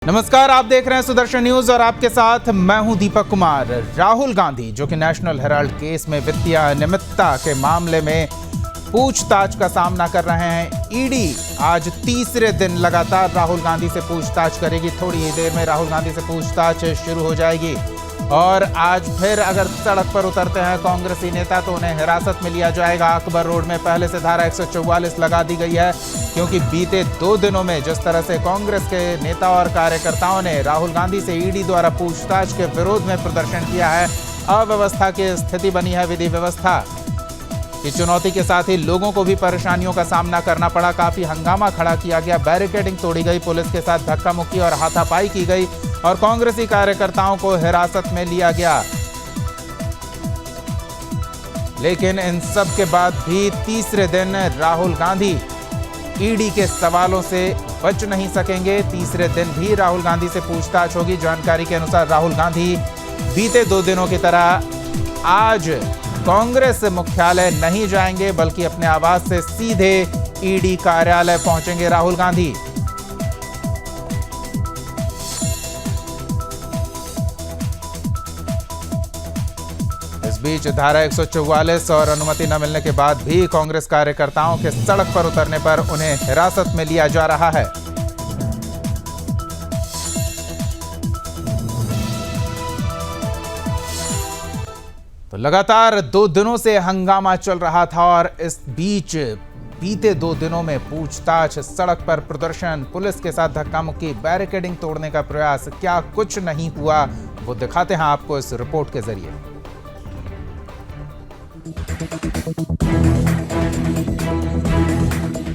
नमस्कार, आप देख रहे हैं सुदर्शन न्यूज और आपके साथ मैं हूं दीपक कुमार। राहुल गांधी जो कि नेशनल हेराल्ड केस में वित्तीय अनियमितता के मामले में पूछताछ का सामना कर रहे हैं। ईडी आज तीसरे दिन लगातार राहुल गांधी से पूछताछ करेगी। थोड़ी ही देर में राहुल गांधी से पूछताछ शुरू हो जाएगी और आज फिर अगर सड़क पर उतरते हैं कांग्रेसी नेता तो उन्हें हिरासत में लिया जाएगा। अकबर रोड में पहले से धारा 144 लगा दी गई है क्योंकि बीते 2 दिनों में जिस तरह से कांग्रेस के नेता और कार्यकर्ताओं ने राहुल गांधी से ईडी द्वारा पूछताछ के विरोध में प्रदर्शन किया है, अव्यवस्था की स्थिति बनी है। विधि व्यवस्था की चुनौती के साथ ही लोगों को भी परेशानियों का सामना करना पड़ा। काफी हंगामा खड़ा किया गया, बैरिकेडिंग तोड़ी गई, पुलिस के साथ धक्का मुक्की और हाथापाई की गई और कांग्रेसी कार्यकर्ताओं को हिरासत में लिया गया। लेकिन इन सब के बाद भी तीसरे दिन राहुल गांधी ईडी के सवालों से बच नहीं सकेंगे। तीसरे दिन भी राहुल गांधी से पूछताछ होगी। जानकारी के अनुसार राहुल गांधी बीते 2 दिनों की तरह आज कांग्रेस मुख्यालय नहीं जाएंगे बल्कि अपने आवास से सीधे ईडी कार्यालय पहुंचेंगे राहुल गांधी। इस बीच धारा 144 और अनुमति न मिलने के बाद भी कांग्रेस कार्यकर्ताओं के सड़क पर उतरने पर उन्हें हिरासत में लिया जा रहा है। तो लगातार 2 दिनों से हंगामा चल रहा था और इस बीच बीते 2 दिनों में पूछताछ, सड़क पर प्रदर्शन, पुलिस के साथ धक्का मुक्की, बैरिकेडिंग तोड़ने का प्रयास, क्या कुछ नहीं हुआ वो दिखाते हैं आपको इस रिपोर्ट के जरिए।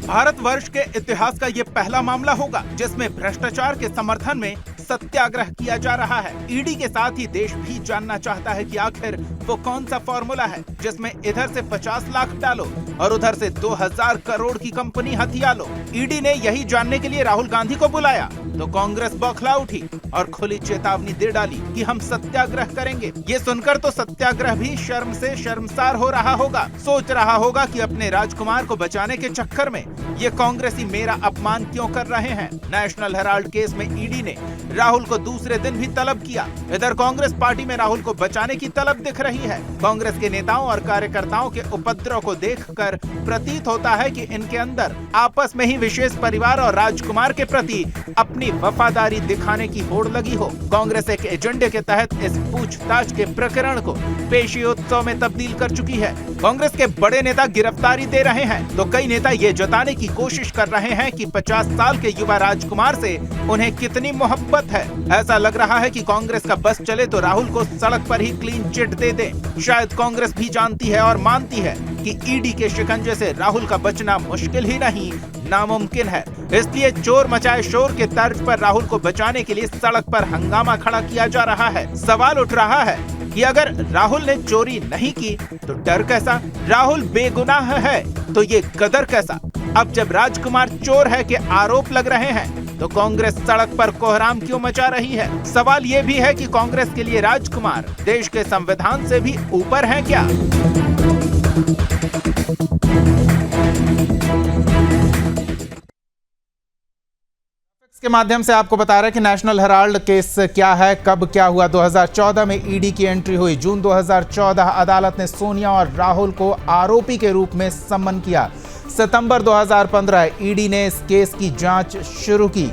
भारतवर्ष के इतिहास का ये पहला मामला होगा जिसमें भ्रष्टाचार के समर्थन में सत्याग्रह किया जा रहा है। ईडी के साथ ही देश भी जानना चाहता है कि आखिर वो कौन सा फॉर्मूला है जिसमें इधर से 50 लाख डालो और उधर से 2000 करोड़ की कंपनी हथिया लो। ईडी ने यही जानने के लिए राहुल गांधी को बुलाया तो कांग्रेस बौखला उठी और खुली चेतावनी दे डाली कि हम सत्याग्रह करेंगे। ये सुनकर तो सत्याग्रह भी शर्म से शर्मसार हो रहा होगा, सोच रहा होगा कि अपने राजकुमार को बचाने के चक्कर में ये कांग्रेसी मेरा अपमान क्यों कर रहे हैं। नेशनल हेराल्ड केस में ईडी ने राहुल को दूसरे दिन भी तलब किया। इधर कांग्रेस पार्टी में राहुल को बचाने की तलब दिख रही है। कांग्रेस के नेताओं और कार्यकर्ताओं के उपद्रव को देखकर प्रतीत होता है कि इनके अंदर आपस में ही विशेष परिवार और राजकुमार के प्रति अपनी वफादारी दिखाने की होड़ लगी हो। कांग्रेस एक एजेंडे के तहत इस पूछताछ के प्रकरण को पेशी उत्सव में तब्दील कर चुकी है। कांग्रेस के बड़े नेता गिरफ्तारी दे रहे हैं तो कई नेता ये जताने की कोशिश कर रहे हैं कि 50 साल के युवा राजकुमार से उन्हें कितनी मोहब्बत है। ऐसा लग रहा है कि कांग्रेस का बस चले तो राहुल को सड़क पर ही क्लीन चिट दे दे। शायद कांग्रेस भी जानती है और मानती है कि ईडी के शिकंजे से राहुल का बचना मुश्किल ही नहीं नामुमकिन है। इसलिए चोर मचाए शोर के तर्ज पर राहुल को बचाने के लिए सड़क पर हंगामा खड़ा किया जा रहा है। सवाल उठ रहा है कि अगर राहुल ने चोरी नहीं की तो डर कैसा? राहुल बेगुनाह है तो ये कदर कैसा? अब जब राजकुमार चोर है के आरोप लग रहे हैं तो कांग्रेस सड़क पर कोहराम क्यों मचा रही है? सवाल ये भी है कि कांग्रेस के लिए राजकुमार देश के संविधान से भी ऊपर है क्या? के माध्यम से आपको बता रहे हैं कि नेशनल हेराल्ड केस क्या है, कब क्या हुआ। 2014 में ईडी की एंट्री हुई। जून 2014 अदालत ने सोनिया और राहुल को आरोपी के रूप में सम्मन किया। सितंबर 2015 ईडी ने इस केस की जांच शुरू की।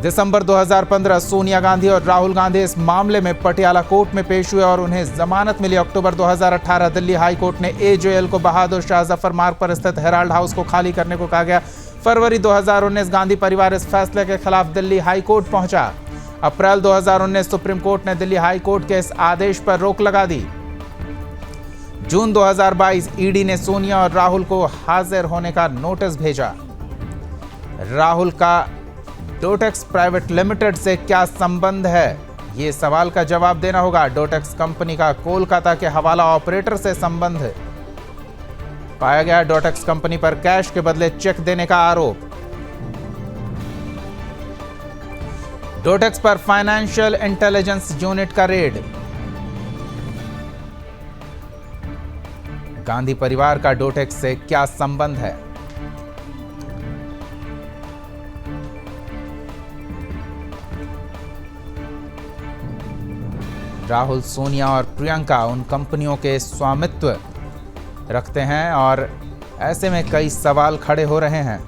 दिसंबर 2015 सोनिया गांधी और राहुल गांधी इस मामले में पटियाला कोर्ट में पेश हुए और उन्हें जमानत मिली। अक्टूबर 2018 दिल्ली हाई कोर्ट ने एजेएल को बहादुर शाह जफर मार्ग पर स्थित हेराल्ड हाउस को खाली करने को कहा गया। फरवरी 2019 गांधी परिवार इस फैसले के खिलाफ दिल्ली हाई कोर्ट पहुंचा। अप्रैल 2019 सुप्रीम कोर्ट ने दिल्ली हाई कोर्ट के इस आदेश पर रोक लगा दी। जून 2022 ईडी ने सोनिया और राहुल को हाजिर होने का नोटिस भेजा। राहुल का डोटेक्स प्राइवेट लिमिटेड से क्या संबंध है, ये सवाल का जवाब देना होगा। डोटेक्स कंपनी का कोलकाता के हवाला ऑपरेटर से संबंध पाया गया। डोटेक्स कंपनी पर कैश के बदले चेक देने का आरोप। डोटेक्स पर फाइनेंशियल इंटेलिजेंस यूनिट का रेड। गांधी परिवार का डोटेक्स से क्या संबंध है? राहुल, सोनिया और प्रियंका उन कंपनियों के स्वामित्व रखते हैं और ऐसे में कई सवाल खड़े हो रहे हैं।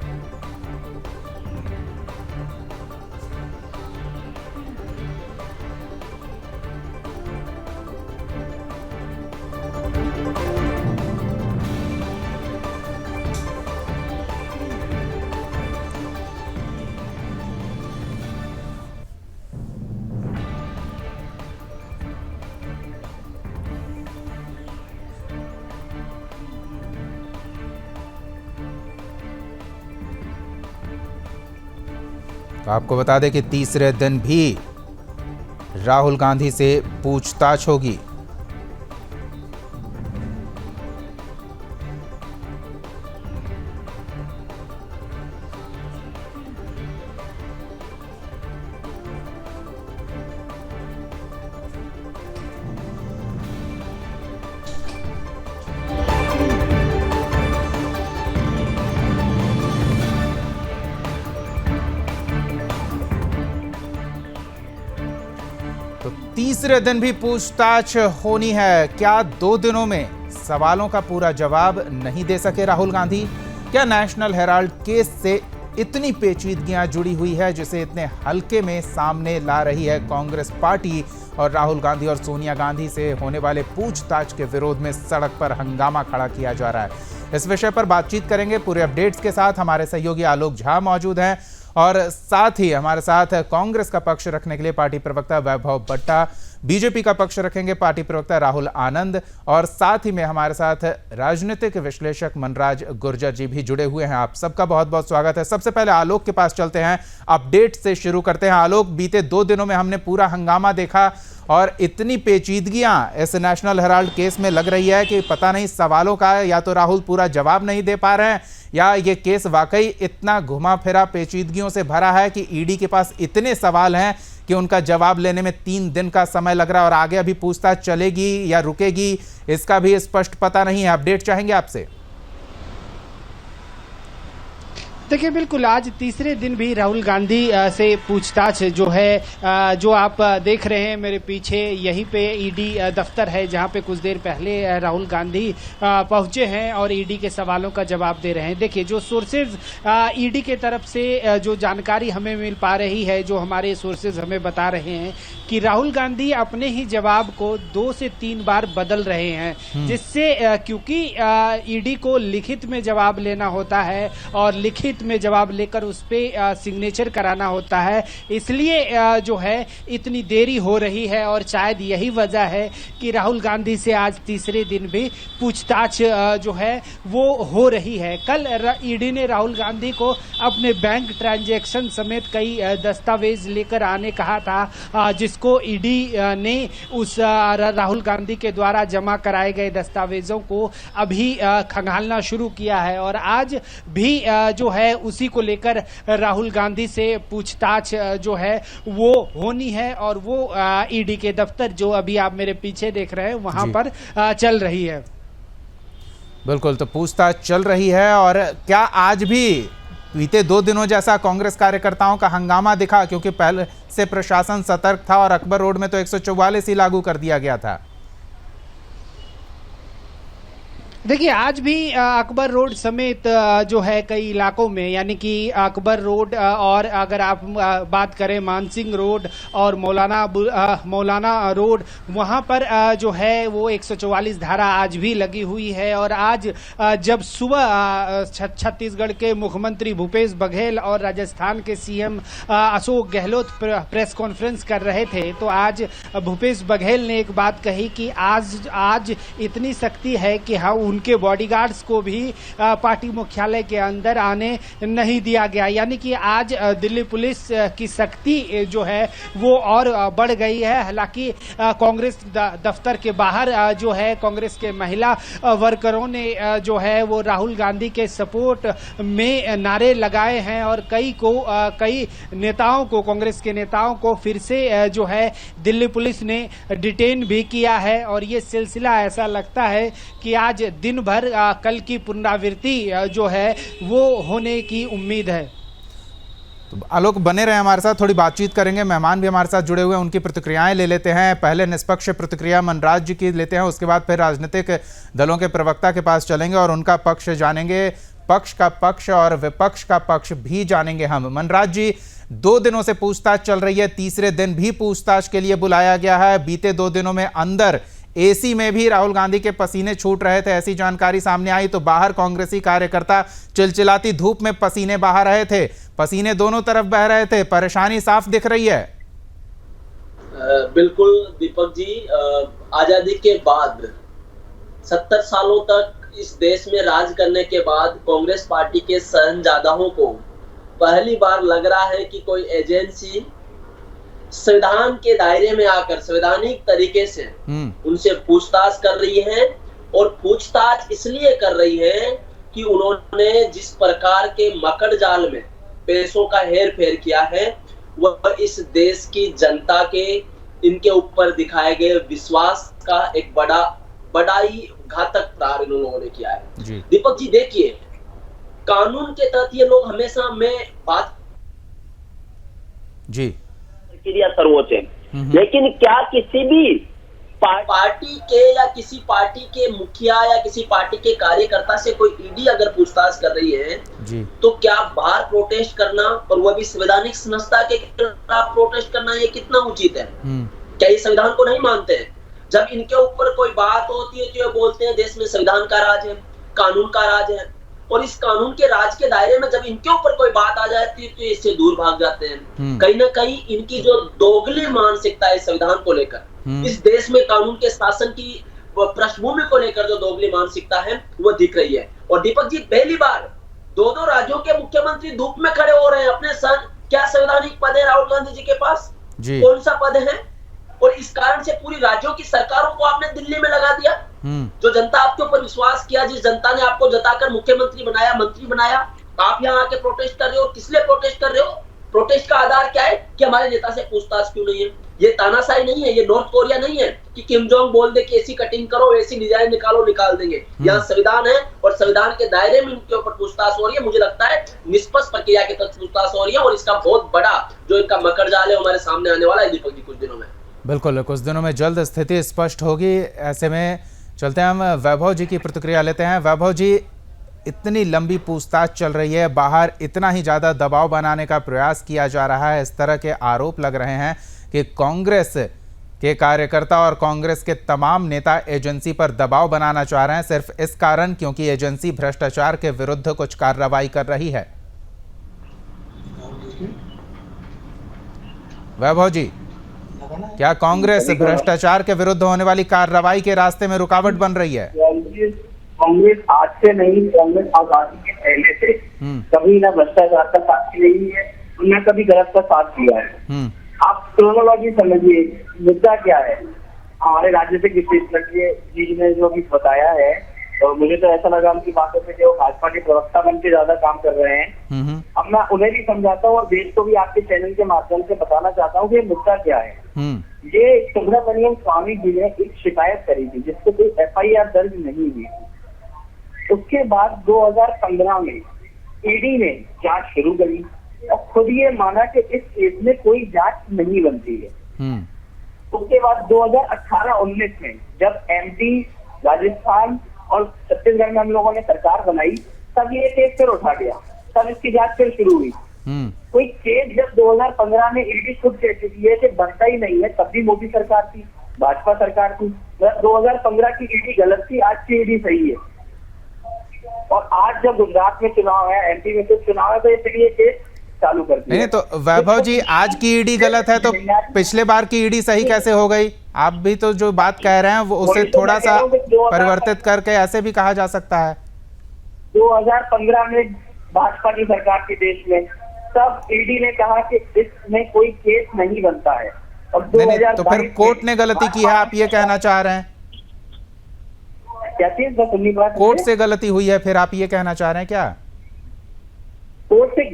तो आपको बता दें कि तीसरे दिन भी राहुल गांधी से पूछताछ होगी। तो तीसरे दिन भी पूछताछ होनी है। क्या 2 दिनों में सवालों का पूरा जवाब नहीं दे सके राहुल गांधी? क्या नेशनल हेराल्ड केस से इतनी पेचीदगियां जुड़ी हुई है जिसे इतने हल्के में सामने ला रही है कांग्रेस पार्टी और राहुल गांधी और सोनिया गांधी से होने वाले पूछताछ के विरोध में सड़क पर हंगामा खड़ा किया जा रहा है। इस विषय पर बातचीत करेंगे पूरे अपडेट्स के साथ। हमारे सहयोगी आलोक झा मौजूद हैं और साथ ही हमारे साथ कांग्रेस का पक्ष रखने के लिए पार्टी प्रवक्ता वैभव बट्टा, बीजेपी का पक्ष रखेंगे पार्टी प्रवक्ता राहुल आनंद और साथ ही में हमारे साथ राजनीतिक विश्लेषक मनराज गुर्जर जी भी जुड़े हुए हैं। आप सबका बहुत बहुत स्वागत है। सबसे पहले आलोक के पास चलते हैं, अपडेट से शुरू करते हैं। आलोक, बीते 2 दिनों में हमने पूरा हंगामा देखा और इतनी पेचीदगियां इस नेशनल हेराल्ड केस में लग रही है कि पता नहीं सवालों का या तो राहुल पूरा जवाब नहीं दे पा रहे हैं या ये केस वाकई इतना घुमा फिरा पेचीदगियों से भरा है कि ईडी के पास इतने सवाल हैं कि उनका जवाब लेने में 3 दिन का समय लग रहा है और आगे अभी पूछताछ चलेगी या रुकेगी इसका भी स्पष्ट पता नहीं है। अपडेट चाहेंगे आपसे। देखिए, बिल्कुल आज तीसरे दिन भी राहुल गांधी से पूछताछ जो है, जो आप देख रहे हैं मेरे पीछे, यहीं पे ईडी दफ्तर है जहां पे कुछ देर पहले राहुल गांधी पहुंचे हैं और ईडी के सवालों का जवाब दे रहे हैं। देखिए, जो सोर्सेज ईडी के तरफ से जो जानकारी हमें मिल पा रही है, जो हमारे सोर्सेज हमें बता रहे हैं कि राहुल गांधी अपने ही जवाब को 2 से 3 बार बदल रहे हैं, जिससे क्योंकि ईडी को लिखित में जवाब लेना होता है और लिखित में जवाब लेकर उस पे सिग्नेचर कराना होता है, इसलिए जो है इतनी देरी हो रही है और शायद यही वजह है कि राहुल गांधी से आज तीसरे दिन भी पूछताछ जो है वो हो रही है। कल ईडी ने राहुल गांधी को अपने बैंक ट्रांजैक्शन समेत कई दस्तावेज लेकर आने कहा था, जिसको ईडी ने उस राहुल गांधी के द्वारा जमा कराए गए दस्तावेजों को अभी खंगालना शुरू किया है और आज भी जो है उसी को लेकर राहुल गांधी से पूछताछ जो है वो होनी है और वो ईडी के दफ्तर जो अभी आप मेरे पीछे देख रहे हैं वहां पर चल रही है। बिल्कुल, तो पूछताछ चल रही है और क्या आज भी बीते 2 दिनों जैसा कांग्रेस कार्यकर्ताओं का हंगामा दिखा? क्योंकि पहले से प्रशासन सतर्क था और अकबर रोड में तो 144 ही लागू कर दिया गया था। देखिए, आज भी अकबर रोड समेत जो है कई इलाकों में, यानी कि अकबर रोड और अगर आप बात करें मानसिंह रोड और मौलाना रोड, वहां पर जो है वो 144 धारा आज भी लगी हुई है। और आज जब सुबह छत्तीसगढ़ के मुख्यमंत्री भूपेश बघेल और राजस्थान के CM Ashok Gehlot press conference कर रहे थे, तो आज भूपेश बघेल ने एक बात कही कि आज इतनी सख्ती है कि हाँ, उनके बॉडीगार्ड्स को भी पार्टी मुख्यालय के अंदर आने नहीं दिया गया। यानी कि आज दिल्ली पुलिस की सख्ती जो है वो और बढ़ गई है। हालांकि कांग्रेस दफ्तर के बाहर जो है कांग्रेस के महिला वर्करों ने जो है वो राहुल गांधी के सपोर्ट में नारे लगाए हैं और कई नेताओं को, कांग्रेस के नेताओं को फिर से जो है दिल्ली पुलिस ने डिटेन भी किया है और ये सिलसिला ऐसा लगता है कि आज दिन भर कल की पुनरावृत्ति जो है वो होने की उम्मीद है। तो आलोक बने रहे हमारे साथ, थोड़ी बातचीत करेंगे। मेहमान भी हमारे साथ जुड़े हुए हैं, उनकी प्रतिक्रियाएं ले लेते हैं। पहले निष्पक्ष प्रतिक्रिया मनराज जी की लेते हैं, उसके बाद फिर राजनीतिक दलों के प्रवक्ता के पास चलेंगे और उनका पक्ष जानेंगे, पक्ष का पक्ष और विपक्ष का पक्ष भी जानेंगे हम। मनराज जी, 2 दिनों से पूछताछ चल रही है, तीसरे दिन भी पूछताछ के लिए बुलाया गया है। बीते 2 दिनों में अंदर एसी में भी राहुल गांधी के पसीने छूट रहे थे, ऐसी जानकारी सामने आई। तो बाहर कांग्रेसी कार्यकर्ता चिलचिलाती धूप में पसीने बहा रहे थे, पसीने दोनों तरफ बह रहे थे, परेशानी साफ दिख रही है। बिल्कुल दीपक जी, आजादी के बाद 70 सालों तक इस देश में राज करने के बाद कांग्रेस पार्टी के शहंजादों को पहली बार लग रहा है कि कोई एजेंसी संविधान के दायरे में आकर संवैधानिक तरीके से उनसे पूछताछ कर रही है। और पूछताछ इसलिए कर रही है कि उन्होंने जिस प्रकार के मकड़ जाल में पैसों का हेर फेर किया है, वह इस देश की जनता के इनके ऊपर दिखाए गए विश्वास का एक बड़ा ही घातक प्रहार इन लोगों ने किया है। दीपक जी देखिए, कानून के तहत ये लोग हमेशा मैं बात जी प्रक्रिया सर्वोच्च है, लेकिन क्या किसी भी पार्टी के या किसी पार्टी के मुखिया या किसी पार्टी के कार्यकर्ता से कोई ईडी अगर पूछताछ कर रही है जी, तो क्या बाहर प्रोटेस्ट करना, और वह भी संवैधानिक संस्था के खिलाफ प्रोटेस्ट करना, ये कितना उचित है? क्या ये संविधान को नहीं मानते हैं? जब इनके ऊपर कोई बात होती है तो ये बोलते हैं देश में संविधान का राज है, कानून का राज है, और इस कानून के राज के दायरे में जब इनके ऊपर कोई बात आ जाती है तो इससे दूर भाग जाते हैं। कहीं ना कहीं इनकी जो दोगली मानसिकता है संविधान को लेकर, इस देश में कानून के शासन की पृष्ठभूमि को लेकर जो दोगली मानसिकता है वो दिख रही है। और दीपक जी, पहली बार 2 राज्यों के मुख्यमंत्री धूप में खड़े हो रहे हैं अपने क्या संवैधानिक पद है राहुल गांधी जी के पास? कौन सा पद है? और इस कारण से पूरी राज्यों की सरकारों को आपने दिल्ली में लगा दिया। जो जनता आपके ऊपर विश्वास किया, जिस जनता ने आपको जताकर मुख्यमंत्री बनाया, मंत्री बनाया, आप यहाँ आके प्रोटेस्ट कर रहे हो। किस लिए प्रोटेस्ट कर रहे हो? प्रोटेस्ट का आधार क्या है कि हमारे नेता से पूछताछ क्यों नहीं है? ये तानाशाही नहीं है, ये नॉर्थ कोरिया नहीं है कि किम जोंग बोल दे कि ऐसी कटिंग करो, ऐसी डिजाइन निकालो, निकाल देंगे। यहाँ संविधान है और संविधान के दायरे में इनके ऊपर पूछताछ हो रही है। मुझे लगता है निष्पक्ष प्रक्रिया के तहत पूछताछ हो रही है और इसका बहुत बड़ा जो इनका मकर जाल है हमारे सामने आने वाला है दीपक जी कुछ दिनों में। बिल्कुल, कुछ दिनों में जल्द स्थिति स्पष्ट होगी। ऐसे में चलते हैं, हम वैभव जी की प्रतिक्रिया लेते हैं। वैभव जी, इतनी लंबी पूछताछ चल रही है, बाहर इतना ही ज़्यादा दबाव बनाने का प्रयास किया जा रहा है, इस तरह के आरोप लग रहे हैं कि कांग्रेस के कार्यकर्ता और कांग्रेस के तमाम नेता एजेंसी पर दबाव बनाना चाह रहे हैं, सिर्फ इस कारण क्योंकि एजेंसी भ्रष्टाचार के विरुद्ध कुछ कार्रवाई कर रही है। वैभव जी, क्या कांग्रेस भ्रष्टाचार के विरुद्ध होने वाली कार्रवाई के रास्ते में रुकावट बन रही है? कांग्रेस आज से नहीं, कांग्रेस आजादी के पहले से कभी ना भ्रष्टाचार का साक्षी नहीं है, न कभी गलत का साथ दिया है। आप क्रोनोलॉजी समझिए, मुद्दा क्या है। हमारे राजनीतिक विशेषज्ञ जी ने जो भी बताया है, और मुझे तो ऐसा लगा उनकी बातों से कि वो भाजपा के प्रवक्ता बन के ज्यादा काम कर रहे हैं। अब मैं उन्हें भी समझाता हूँ और देश को भी आपके चैनल के माध्यम से बताना चाहता हूँ कि मुद्दा क्या है। ये सुब्रमण्यम स्वामी जी ने एक शिकायत करी थी जिससे कोई FIR दर्ज नहीं हुई थी। उसके बाद 2015 में ईडी ने जांच शुरू करी और खुद ये माना कि इस केस में कोई जांच नहीं बनती है। उसके बाद 2018-19 में जब MP, राजस्थान और छत्तीसगढ़ में हम लोगों ने सरकार बनाई, तब ये केस फिर उठा गया, तब इसकी जांच फिर शुरू हुई। कोई केस जब 2015 में ईडी खुद कहती थी कि बनता ही नहीं है, तब भी मोदी सरकार थी, भाजपा सरकार थी। 2015 की ईडी गलत थी, आज की ईडी सही है। और आज जब गुजरात में चुनाव है, MP में कुछ चुनाव है, तो फिर ये केस चालू कर दिया। नहीं तो वैभव जी, आज की ईडी गलत है तो पिछले बार की ईडी सही कैसे हो गई? आप भी तो जो बात कह रहे हैं वो उसे थोड़ा सा परिवर्तित करके ऐसे भी कहा जा सकता है। 2015 में भाजपा की सरकार थी देश में, तब ईडी ने कहा कि इसमें कोई केस नहीं बनता है। और नहीं, तो फिर कोर्ट ने गलती की है, आप ये कहना चाह रहे हैं? क्या चीज? कोर्ट से गलती हुई है, फिर आप ये कहना चाह रहे हैं क्या? कोर्ट से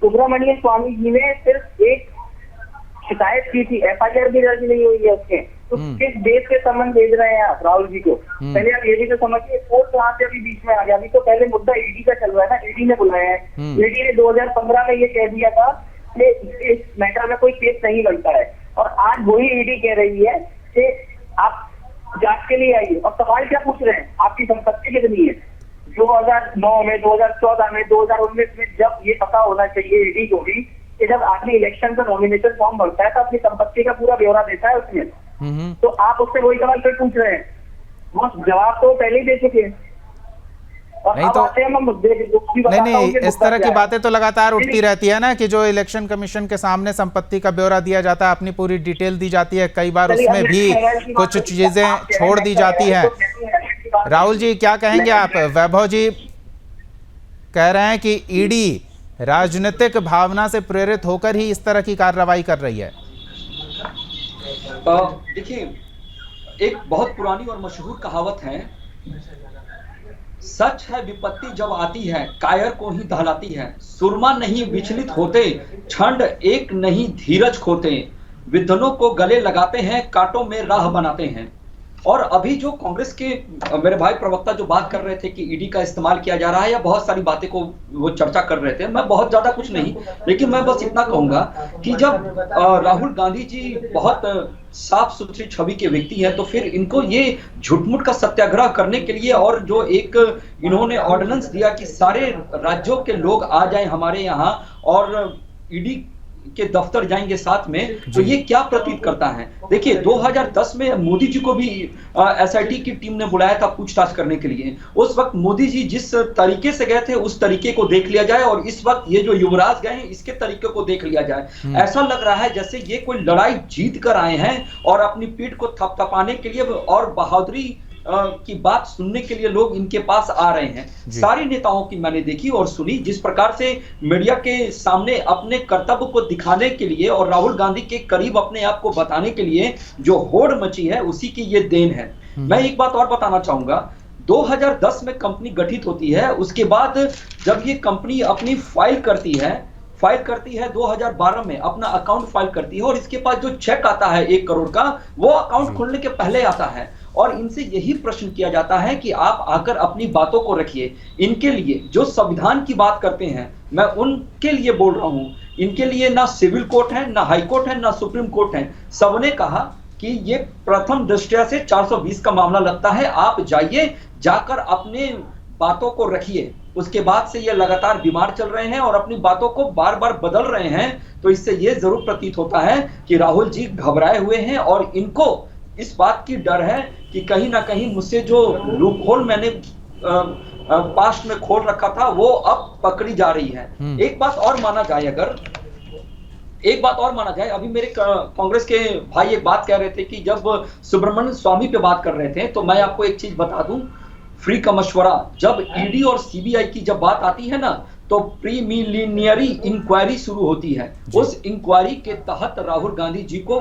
सुब्रमण्यम स्वामी जी ने सिर्फ एक शिकायत की थी, FIR भी दर्ज नहीं हुई है उसके। तो किस देश से समन भेज रहे हैं आप राहुल जी को? पहले आप ये भी तो समझिए, कोर्ट कहाँ से अभी बीच में आ गया। अभी तो पहले मुद्दा ईडी का चल रहा है ना, ईडी ने बुलाया है। ईडी ने 2015 में ये कह दिया था कि इस मैटर में कोई केस नहीं बनता है, और आज वही ईडी कह रही है कि आप जांच के लिए आइए। और सवाल क्या पूछ रहे हैं, आपकी संपत्ति कितनी है? 2009 में, 2014 में, 2019 में जब ये पता होना चाहिए ईडी को भी कि जब आदमी इलेक्शन का नॉमिनेशन फॉर्म भरता है तो अपनी संपत्ति का पूरा ब्यौरा देता है उसमें, तो आप उससे वही सवाल फिर पूछ रहे हैं। वो जवाब तो पहले ही दे चुके हैं। नहीं तो नहीं, इस तरह की बातें तो लगातार उठती रहती है ना कि जो इलेक्शन कमीशन के सामने संपत्ति का ब्यौरा दिया जाता है, अपनी पूरी डिटेल दी जाती है, कई बार उसमें भी कुछ चीजें छोड़ दी जाती है। राहुल जी क्या कहेंगे आप? वैभव जी कह रहे हैं कि ईडी राजनीतिक भावना से प्रेरित होकर ही इस तरह की कार्रवाई कर रही है। देखिए, एक बहुत पुरानी और मशहूर कहावत है, सच है विपत्ति जब आती है कायर को ही दहलाती है, सुरमा नहीं विचलित होते, छंड एक नहीं धीरज खोते, विद्वानों को गले लगाते हैं, कांटों में राह बनाते हैं। और अभी जो कांग्रेस के मेरे भाई प्रवक्ता जो बात कर रहे थे कि ईडी का इस्तेमाल किया जा रहा है या बहुत सारी बातें को वो चर्चा कर रहे थे, मैं बहुत ज्यादा कुछ नहीं, लेकिन मैं बस इतना कहूंगा कि जब राहुल गांधी जी बहुत साफ सुथरी छवि के व्यक्ति हैं, तो फिर इनको ये झूठमूठ का सत्याग्रह करने के लिए और जो एक इन्होंने ऑर्डिनेंस दिया कि सारे राज्यों के लोग आ जाएं हमारे यहाँ और ईडी के दफ्तर जाएंगे साथ में, तो ये क्या प्रतीत करता है? देखिए 2010 में मोदी जी को भी एसआईटी की टीम ने बुलाया था पूछताछ करने के लिए। उस वक्त मोदी जी जिस तरीके से गए थे उस तरीके को देख लिया जाए, और इस वक्त ये जो युवराज गए हैं इसके तरीके को देख लिया जाए। ऐसा लग रहा है जैसे ये कोई लड़ाई जीत कर आए हैं और अपनी पीठ को थपथपाने के लिए और बहादुरी की बात सुनने के लिए लोग इनके पास आ रहे हैं। सारी नेताओं की मैंने देखी और सुनी, जिस प्रकार से मीडिया के सामने अपने कर्तव्य को दिखाने के लिए और राहुल गांधी के करीब अपने आप को बताने के लिए जो होड़ मची है, उसी की ये देन है। मैं एक बात और बताना चाहूंगा, 2010 में कंपनी गठित होती है, उसके बाद जब ये कंपनी अपनी फाइल करती है 2012 में अपना अकाउंट फाइल करती है, और इसके पास जो चेक आता है 1 करोड़ का, वो अकाउंट खोलने के पहले आता है। और इनसे यही प्रश्न किया जाता है कि आप आकर अपनी बातों को रखिए। इनके लिए जो संविधान की बात करते हैं, मैं उनके लिए बोल रहा हूं, इनके लिए ना सिविल कोर्ट है, ना हाई कोर्ट है, ना सुप्रीम कोर्ट है। सबने कहा कि ये प्रथम दृष्टया से 420 का मामला लगता है, आप जाइए, जाकर अपने बातों को रखिए। उसके बाद से ये लगातार बीमार चल रहे हैं और अपनी बातों को बार बार बदल रहे हैं, तो इससे ये जरूर प्रतीत होता है कि राहुल जी घबराए हुए हैं और इनको इस बात की डर है कि कहीं ना कहीं मुझसे जो लूप होल मैंने पास्ट में खोल रखा था वो अब पकड़ी जा रही है। एक बात और माना जाए, अभी मेरे कांग्रेस के भाई एक बात कह रहे थे कि जब सुब्रमण्यम स्वामी पे बात कर रहे थे, तो मैं आपको एक चीज बता दूं, फ्री का मशवरा, जब ईडी और सीबीआई की जब बात आती है ना, तो प्रीलिमिनरी इंक्वायरी शुरू होती है। उस इंक्वायरी के तहत राहुल गांधी जी को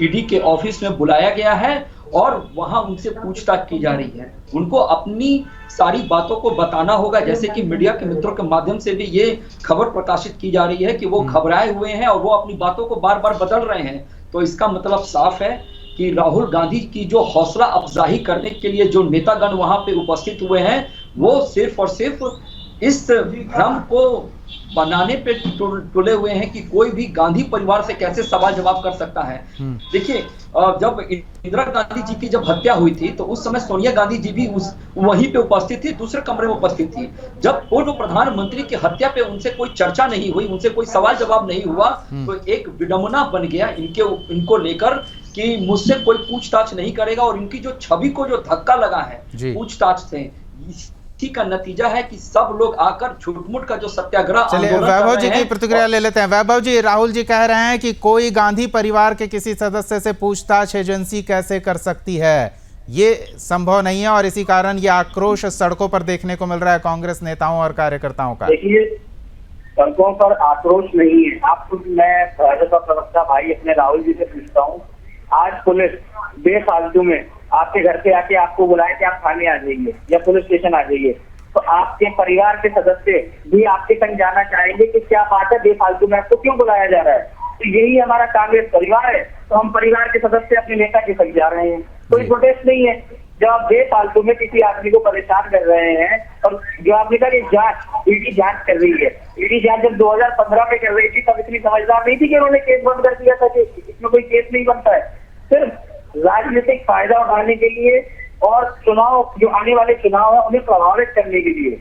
ईडी के ऑफिस में बुलाया गया है और वहां उनसे पूछताछ की जा रही है। उनको अपनी सारी बातों को बताना होगा, जैसे कि मीडिया के मित्रों के माध्यम से भी ये खबर प्रकाशित की जा रही है कि वो घबराए हुए हैं और वो अपनी बातों को बार बार बदल रहे हैं। तो इसका मतलब साफ है कि राहुल गांधी की जो हौसला अफजाई करने के लिए जो नेतागण वहां पे उपस्थित हुए हैं, वो सिर्फ और सिर्फ इस भ्रम को बनाने पे तुले हुए हैं कि कोई भी गांधी परिवार से कैसे सवाल जवाब कर सकता है। देखिए, जब इंदिरा गांधी जी की जब हत्या हुई थी, तो उस समय सोनिया गांधी जी भी वहीं पे उपस्थित थी, दूसरे कमरे में उपस्थित थी। जब पूर्व प्रधानमंत्री की हत्या पे उनसे कोई चर्चा नहीं हुई, उनसे कोई सवाल जवाब नहीं हुआ, तो एक विडंबना बन गया इनको लेकर कि मुझसे कोई पूछताछ नहीं करेगा, और इनकी जो छवि को जो धक्का लगा है पूछताछ से, का नतीजा है कि सब लोग आकर झूठमूठ का जो सत्याग्रह। चलिए वैभव जी की प्रतिक्रिया ले लेते हैं। वैभव जी, राहुल जी कह रहे हैं कि कोई गांधी परिवार के किसी सदस्य से पूछताछ एजेंसी कैसे कर सकती है, ये संभव नहीं है, और इसी कारण ये आक्रोश सड़कों पर देखने को मिल रहा है कांग्रेस नेताओं और कार्यकर्ताओं का। देखिए, सड़कों पर आक्रोश नहीं है। आपको मैं भाजपा प्रवक्ता भाई अपने राहुल जी से पूछता हूँ, आज पुलिस बेफालतू में आपके घर पे आके आपको बुलाए कि आप थाने आ जाइए या पुलिस स्टेशन आ जाइए, तो आपके परिवार के सदस्य भी आपके संग जाना चाहेंगे कि क्या बात है, बेफालतू में आपको क्यों बुलाया जा रहा है? तो यही हमारा कांग्रेस परिवार है, तो हम परिवार के सदस्य अपने नेता के साथ जा रहे हैं, कोई प्रोटेस्ट नहीं है। जब आप बेफालतू में किसी आदमी को परेशान कर रहे हैं, और जो आपने कहा कि जांच, ईडी जांच कर रही है, ईडी जांच जब 2015 में कर रही थी तब इतनी समझदार नहीं थी कि उन्होंने केस बंद कर दिया था कि इसमें कोई केस नहीं बनता है। सिर्फ राजनीतिक फायदा उठाने के लिए और चुनाव, जो आने वाले चुनाव है उन्हें प्रभावित करने के लिए,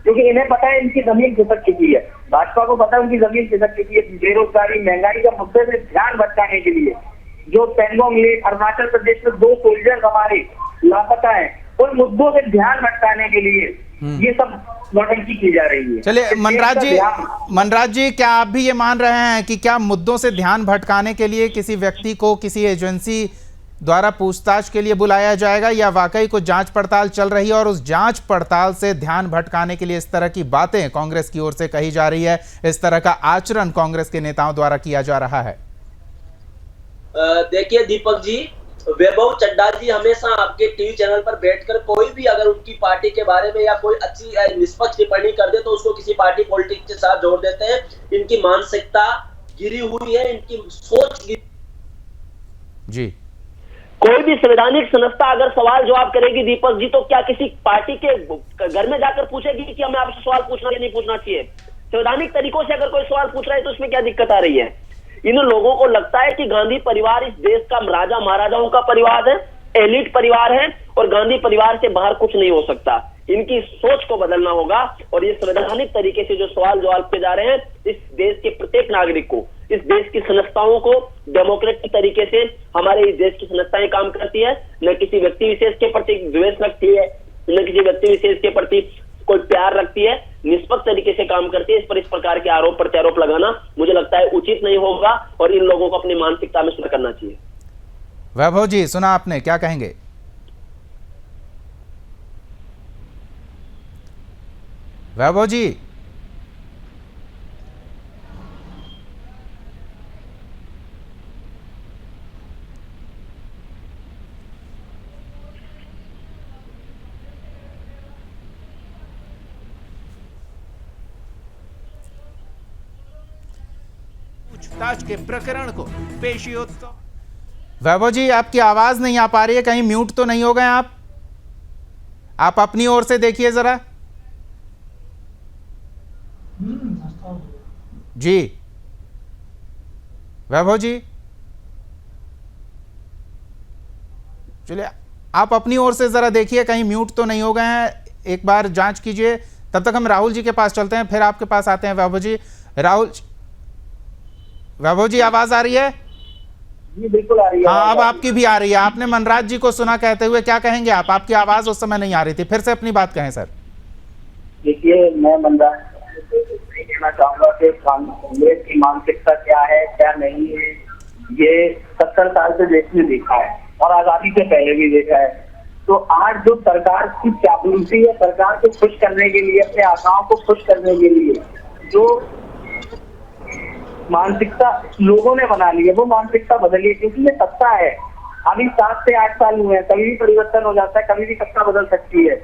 क्योंकि इन्हें पता है इनकी जमीन खिसक चुकी है, भाजपा को पता है उनकी जमीन खिसक चुकी है। बेरोजगारी, महंगाई का मुद्दे से ध्यान भटकाने के लिए, जो पेंगोंग लेक, अरुणाचल प्रदेश में 2 सोल्जर्स हमारे लापता है, उन मुद्दों से ध्यान भटकाने के लिए ये सब नौटंकी की जा रही है। चलिए मनराज जी, क्या आप भी ये मान रहे हैं कि क्या मुद्दों से ध्यान भटकाने के लिए किसी व्यक्ति को किसी एजेंसी द्वारा पूछताछ के लिए बुलाया जाएगा, या वाकई कुछ जांच पड़ताल चल रही है और उस जांच पड़ताल से ध्यान भटकाने के लिए इस तरह की बातें कांग्रेस की ओर से कही जा रही है, इस तरह का आचरण कांग्रेस के नेताओं द्वारा किया जा रहा है? देखिए दीपक जी, वैभव चड्ढा जी हमेशा आपके टीवी चैनल पर बैठकर कोई भी अगर उनकी पार्टी के बारे में या कोई अच्छी निष्पक्ष टिप्पणी कर दे तो उसको किसी पार्टी पॉलिटिक्स के साथ जोड़ देते हैं। इनकी मानसिकता गिरी हुई है, इनकी सोच जी। कोई भी संवैधानिक संस्था अगर सवाल जवाब करेगी दीपक जी, तो क्या किसी पार्टी के घर में जाकर पूछेगी कि हमें आपसे सवाल पूछना या नहीं पूछना चाहिए? संवैधानिक तरीकों से अगर कोई सवाल पूछ रहा है तो उसमें क्या दिक्कत आ रही है? इन लोगों को लगता है कि गांधी परिवार इस देश का राजा महाराजाओं का परिवार है, एलिट परिवार है, और गांधी परिवार से बाहर कुछ नहीं हो सकता। इनकी सोच को बदलना होगा, और ये संवैधानिक तरीके से जो सवाल जवाब किए जा रहे हैं, इस देश के प्रत्येक नागरिक को, इस देश की संस्थाओं को डेमोक्रेटिक तरीके से, हमारे इस देश की संस्थाएं काम करती है, न किसी व्यक्ति विशेष के प्रति द्वेष रखती है, न किसी व्यक्ति विशेष के प्रति कोई प्यार रखती है, निष्पक्ष तरीके से काम करती है। इस प्रकार के आरोप प्रत्यारोप लगाना मुझे लगता है उचित नहीं होगा, और इन लोगों को अपनी मानसिकता में सुधार करना चाहिए। वैभव जी, सुना आपने, क्या कहेंगे? वैभव जी, पूछताछ के प्रकरण को पेशियोत्सव। वैभव जी, आपकी आवाज नहीं आ पा रही है, कहीं म्यूट तो नहीं हो गए आप अपनी ओर से देखिए जरा। जी वैभव जी, चलिए आप अपनी ओर से जरा देखिए कहीं म्यूट तो नहीं हो गए हैं, एक बार जांच कीजिए। तब तक हम राहुल जी के पास चलते हैं, फिर आपके पास आते हैं वैभव जी। वैभव जी, आवाज आ रही है? जी बिल्कुल आ रही है। हाँ, अब आपकी भी आ रही है। आपने मनराज जी को सुना कहते हुए, क्या कहेंगे आप? आपकी आवाज उस समय नहीं आ रही थी, फिर से अपनी बात कहें सर। देखिए, मैं मनराज कहना चाहूंगा कि कांग्रेस की मानसिकता क्या है क्या नहीं है, ये 70 साल से देश में देखा है और आजादी से पहले भी देखा है। तो आज जो सरकार की चापलूसी है, सरकार को खुश करने के लिए, अपने आशाओं को खुश करने के लिए जो मानसिकता लोगों ने बना ली है, वो मानसिकता बदलिए, क्योंकि ये सत्ता है। अभी 7 से 8 साल हुए हैं, कभी भी परिवर्तन हो जाता है, कभी भी सत्ता बदल सकती है।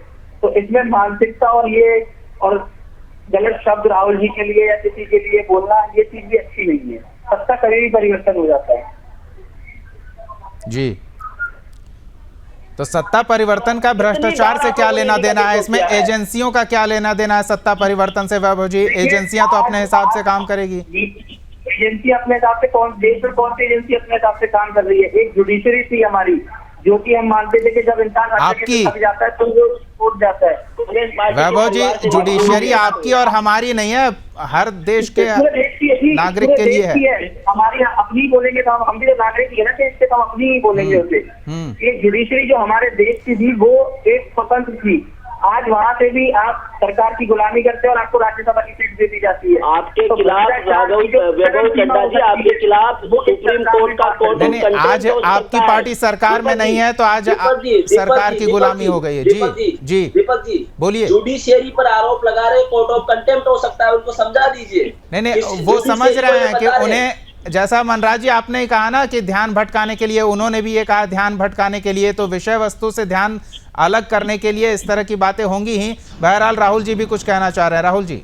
तो इसमें मानसिकता और गलत शब्द राहुल जी के लिए या किसी के लिए बोलना, ये चीज भी अच्छी नहीं है। सत्ता कभी भी परिवर्तन हो जाता है जी। तो सत्ता परिवर्तन का भ्रष्टाचार से क्या लेना देना है? इसमें एजेंसियों का क्या लेना देना है सत्ता परिवर्तन से? वैभव जी, एजेंसियां तो अपने हिसाब से काम करेगी। एजेंसी अपने हिसाब से देश में कौन सी एजेंसी अपने हिसाब से काम कर रही है? एक जुडिशरी थी हमारी, जो कि हम मानते थे कि जब इंसान आपकी जाता है तो वो छूट जाता है। वैभव जी, जुडिशरी आपकी और हमारी नहीं है, हर देश के नागरिक के लिए है। हमारी अपनी बोलेंगे तो हम भी तो नागरिक ही है ना, इससे तो हम अपनी ही बोलेंगे उसे। ये जुडिशरी जो हमारे देश की थी, वो एक स्वतंत्र थी। आज वहाँ से भी आप सरकार की गुलामी करते हैं और आपको राज्यसभा की सीट दे दी जाती है। आपके खिलाफ वैभव चड्ढा जी, आपके खिलाफ सुप्रीम कोर्ट का कोर्ट आज आपकी पार्टी सरकार में नहीं है, तो आज सरकार की गुलामी हो गई है। जी दीपक जी, बोलिए। जुडिशियरी पर आरोप लगा रहे, कोर्ट ऑफ कंटेम्प्ट हो सकता है, उनको समझा दीजिए। नहीं, वो समझ रहे हैं कि उन्हें, जैसा मनराज जी आपने ही कहा ना कि ध्यान भटकाने के लिए, उन्होंने भी ये कहा ध्यान भटकाने के लिए, तो विषय वस्तु से ध्यान अलग करने के लिए इस तरह की बातें होंगी ही। बहरहाल राहुल जी भी कुछ कहना चाह रहे हैं। राहुल जी,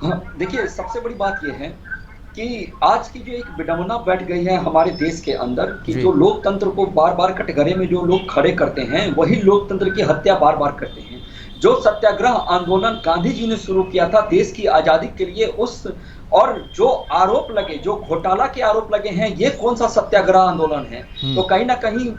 देखिए, सबसे बड़ी बात यह है कि आज की जो एक विडंबना बैठ गई है हमारे देश के अंदर कि जी। जो लोकतंत्र को बार बार कटघरे में जो लोग खड़े करते हैं वही लोकतंत्र की हत्या बार बार करते हैं। जो सत्याग्रह आंदोलन गांधी जी ने शुरू किया था देश की आजादी के लिए, उस और जो आरोप लगे, जो घोटाला के आरोप लगे हैं, ये कौन सा सत्याग्रह आंदोलन है? तो कहीं ना कहीं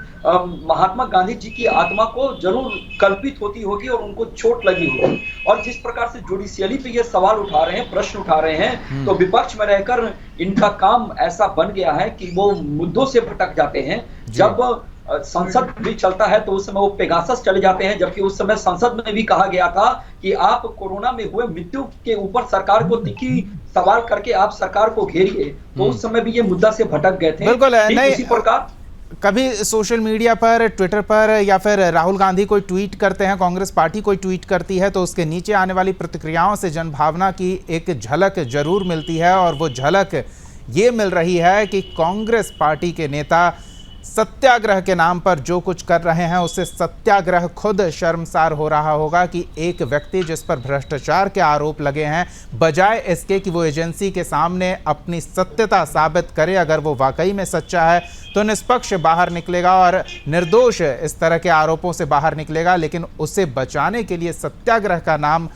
महात्मा गांधी जी की आत्मा को जरूर कल्पित होती होगी और उनको चोट लगी होगी। और जिस प्रकार से जुडिशियली पे ये सवाल उठा रहे हैं, प्रश्न उठा रहे हैं, तो विपक्ष में रहकर इनका काम ऐसा बन गया है कि वो मुद्दों से भटक जाते हैं। जब संसद भी चलता है तो उस समय वो पेगासस चले जाते हैं, जबकि उस समय संसद में भी कहा गया था कि आप कोरोना में हुए मृत्यु के ऊपर सरकार को तीखी सवाल करके आप सरकार को घेरिए, तो उस समय भी ये मुद्दा से भटक गए थे। बिल्कुल नहीं, इसी प्रकार कभी सोशल मीडिया पर, ट्विटर पर या फिर राहुल गांधी कोई ट्वीट करते हैं, कांग्रेस पार्टी कोई ट्वीट करती है, तो उसके नीचे आने वाली प्रतिक्रियाओं से जनभावना की एक झलक जरूर मिलती है। और वो झलक ये मिल रही है कि कांग्रेस पार्टी के नेता सत्याग्रह के नाम पर जो कुछ कर रहे हैं उससे सत्याग्रह खुद शर्मसार हो रहा होगा कि एक व्यक्ति जिस पर भ्रष्टाचार के आरोप लगे हैं, बजाय इसके कि वो एजेंसी के सामने अपनी सत्यता साबित करे, अगर वो वाकई में सच्चा है तो निष्पक्ष बाहर निकलेगा और निर्दोष इस तरह के आरोपों से बाहर निकलेगा, लेकिन उसे बचाने के लिए सत्याग्रह का नाम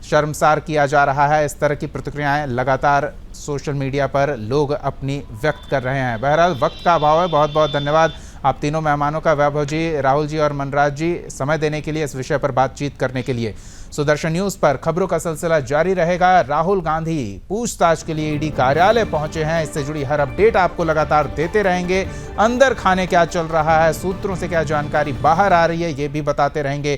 शर्मसार किया जा रहा है। इस तरह की प्रतिक्रियाएं लगातार सोशल मीडिया पर लोग अपनी व्यक्त कर रहे हैं। बहरहाल वक्त का अभाव है। बहुत बहुत धन्यवाद आप तीनों मेहमानों का, वैभव जी, राहुल जी और मनराज जी, समय देने के लिए, इस विषय पर बातचीत करने के लिए। सुदर्शन न्यूज़ पर खबरों का सिलसिला जारी रहेगा। राहुल गांधी पूछताछ के लिए ईडी कार्यालय पहुंचे हैं। इससे जुड़ी हर अपडेट आपको लगातार देते रहेंगे। अंदर खाने क्या चल रहा है, सूत्रों से क्या जानकारी बाहर आ रही है, ये भी बताते रहेंगे।